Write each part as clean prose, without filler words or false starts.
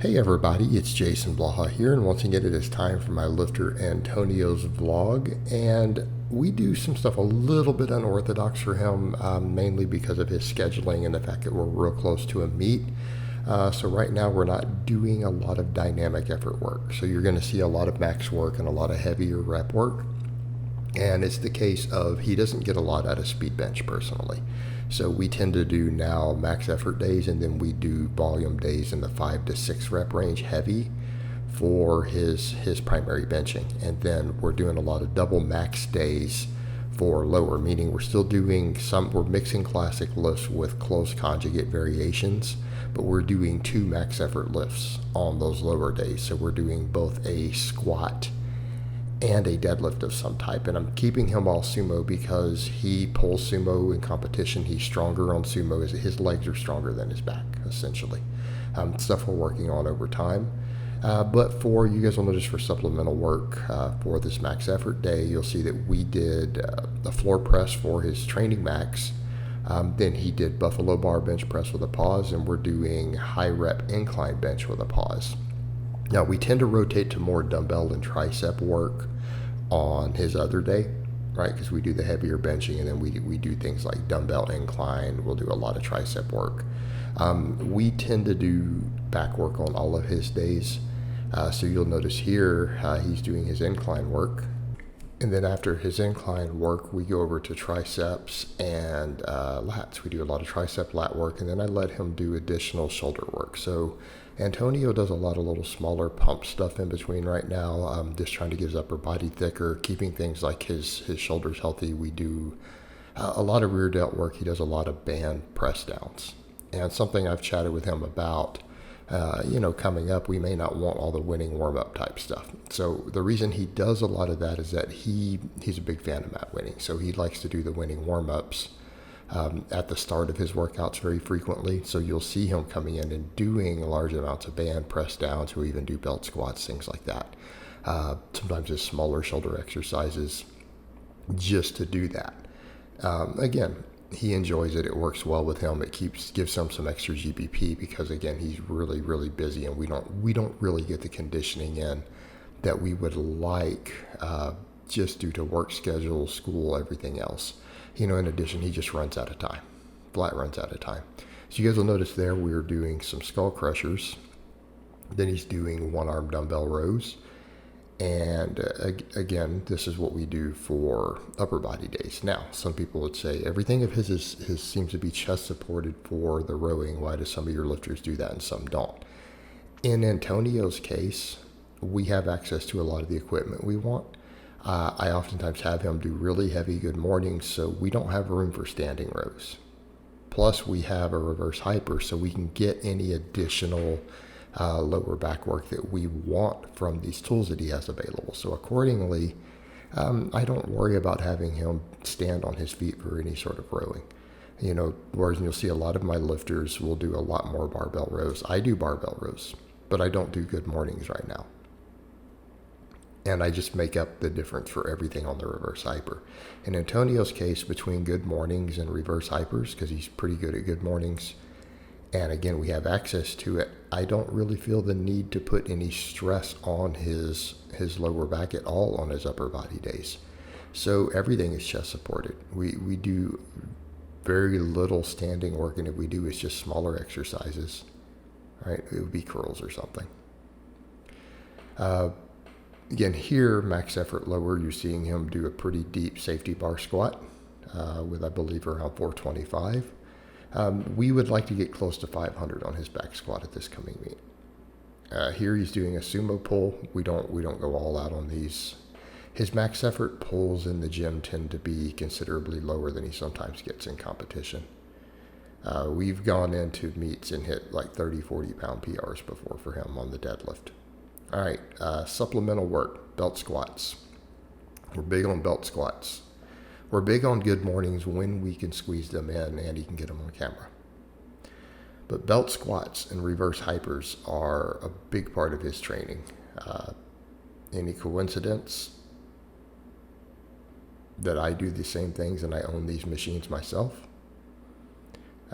Hey everybody, it's Jason Blaha here, and once again it is time for my lifter Antonio's vlog, and we do some stuff a little bit unorthodox for him, mainly because of his scheduling and the fact that we're real close to a meet. So right now we're not doing a lot of dynamic effort work, so you're going to see a lot of max work and a lot of heavier rep work. And it's the case of he doesn't get a lot out of speed bench personally. So we tend to do now max effort days, and then we do volume days in the 5 to 6 rep range heavy for his primary benching. And then we're doing a lot of double max days for lower, meaning we're mixing classic lifts with close conjugate variations, but we're doing 2 max effort lifts on those lower days. So we're doing both a squat and a deadlift of some type. And I'm keeping him all sumo because he pulls sumo in competition. He's stronger on sumo. His legs are stronger than his back, essentially. Stuff we're working on over time. But for you guys will notice for supplemental work for this max effort day, you'll see that we did a floor press for his training max. Then he did buffalo bar bench press with a pause, and we're doing high rep incline bench with a pause. Now, we tend to rotate to more dumbbell and tricep work on his other day, right? Because we do the heavier benching, and then we do things like dumbbell incline. We'll do a lot of tricep work. We tend to do back work on all of his days. So you'll notice here he's doing his incline work. And then after his incline work, we go over to triceps and lats. We do a lot of tricep lat work, and then I let him do additional shoulder work. So Antonio does a lot of little smaller pump stuff in between right now, just trying to get his upper body thicker, keeping things like his shoulders healthy. We do a lot of rear delt work. He does a lot of band press downs. And something I've chatted with him about, coming up, we may not want all the winning warm-up type stuff. So the reason he does a lot of that is that he's a big fan of mat winning. So he likes to do the winning warm-ups at the start of his workouts very frequently. So you'll see him coming in and doing large amounts of band press downs. He'll even do belt squats, things like that. Sometimes just smaller shoulder exercises just to do that. Again, he enjoys it. It works well with him. It gives him some extra GBP because, again, he's really, really busy, and we don't really get the conditioning in that we would like just due to work schedule, school, everything else. In addition, he just runs out of time. Flat runs out of time. So you guys will notice there we're doing some skull crushers. Then he's doing one-arm dumbbell rows. And again, this is what we do for upper body days. Now, some people would say everything of his seems to be chest supported for the rowing. Why do some of your lifters do that and some don't? In Antonio's case, we have access to a lot of the equipment we want. I oftentimes have him do really heavy good mornings, so we don't have room for standing rows. Plus, we have a reverse hyper, so we can get any additional lower back work that we want from these tools that he has available. So accordingly, I don't worry about having him stand on his feet for any sort of rowing. Whereas you'll see a lot of my lifters will do a lot more barbell rows. I do barbell rows, but I don't do good mornings right now. And I just make up the difference for everything on the reverse hyper. In Antonio's case, between good mornings and reverse hypers, because he's pretty good at good mornings, and again, we have access to it, I don't really feel the need to put any stress on his lower back at all on his upper body days. So everything is chest supported. We do very little standing work, and if we do, it's just smaller exercises, right? It would be curls or something. Again, here, max effort lower, you're seeing him do a pretty deep safety bar squat with, I believe, around 425. We would like to get close to 500 on his back squat at this coming meet. Here he's doing a sumo pull. We don't go all out on these. His max effort pulls in the gym tend to be considerably lower than he sometimes gets in competition. We've gone into meets and hit like 30, 40 pound PRs before for him on the deadlift. All right, supplemental work, belt squats. We're big on belt squats. We're big on good mornings when we can squeeze them in and he can get them on camera. But belt squats and reverse hypers are a big part of his training. Any coincidence that I do the same things and I own these machines myself?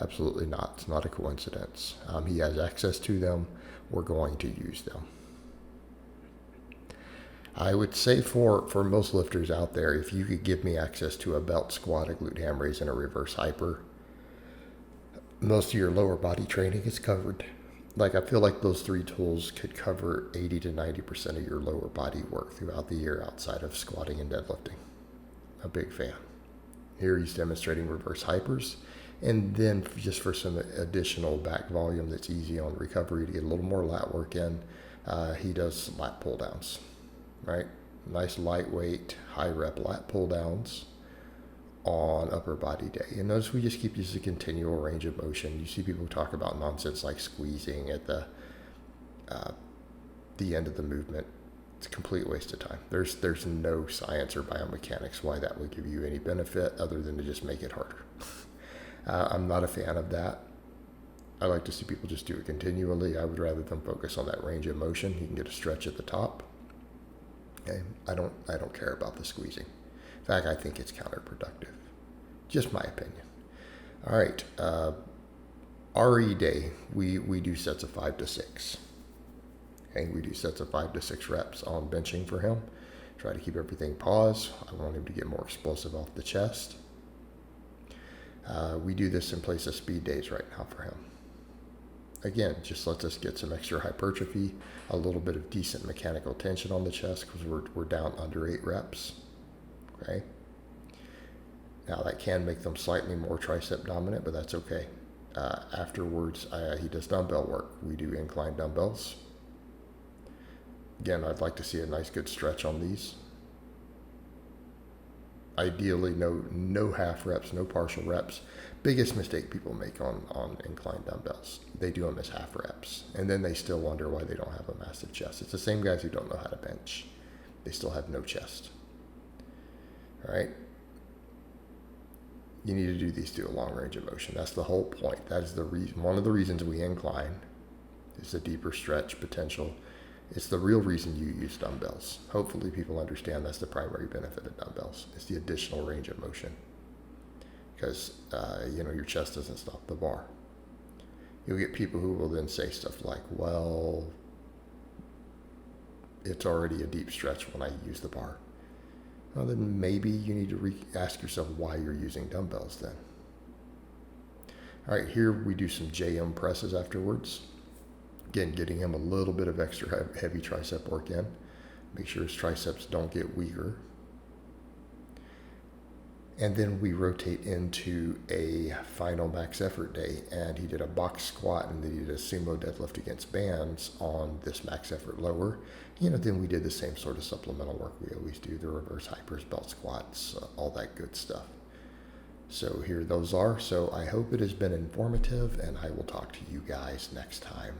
Absolutely not. It's not a coincidence. He has access to them. we're going to use them. I would say for most lifters out there, if you could give me access to a belt squat, a glute ham raise, and a reverse hyper, most of your lower body training is covered. Like, I feel like those 3 tools could cover 80 to 90% of your lower body work throughout the year outside of squatting and deadlifting. A big fan. Here he's demonstrating reverse hypers. And then just for some additional back volume that's easy on recovery to get a little more lat work in, he does lat pull downs, right? Nice lightweight, high rep lat pull downs on upper body day. And notice we just keep this a continual range of motion. You see people talk about nonsense like squeezing at the end of the movement. It's a complete waste of time. There's no science or biomechanics why that would give you any benefit other than to just make it harder. I'm not a fan of that. I like to see people just do it continually. I would rather them focus on that range of motion. You can get a stretch at the top. Okay? I don't care about the squeezing. In fact, I think it's counterproductive. Just my opinion. All right. RE day, we do sets of 5 to 6. Okay, we do sets of 5 to 6 reps on benching for him. Try to keep everything paused. I want him to get more explosive off the chest. We do this in place of speed days right now for him. Again, just lets us get some extra hypertrophy, a little bit of decent mechanical tension on the chest because we're down under 8 reps. Okay. Now that can make them slightly more tricep dominant, but that's okay. Afterwards, he does dumbbell work. We do incline dumbbells. Again, I'd like to see a nice good stretch on these. Ideally, no half reps, no partial reps. Biggest mistake people make on incline dumbbells. They do them as half reps, and then they still wonder why they don't have a massive chest. It's the same guys who don't know how to bench. They still have no chest. All right? You need to do these through a long range of motion. That's the whole point. That is the reason. One of the reasons we incline is the deeper stretch potential. It's the real reason you use dumbbells. Hopefully people understand that's the primary benefit of dumbbells. It's the additional range of motion. Because, your chest doesn't stop the bar. You'll get people who will then say stuff like, well, it's already a deep stretch when I use the bar. Well, then maybe you need to ask yourself why you're using dumbbells then. All right, here we do some JM presses afterwards. Again, getting him a little bit of extra heavy tricep work in. Make sure his triceps don't get weaker. And then we rotate into a final max effort day. And he did a box squat and then he did a sumo deadlift against bands on this max effort lower. Then we did the same sort of supplemental work we always do, the reverse hypers, belt squats, all that good stuff. So here those are. So I hope it has been informative, and I will talk to you guys next time.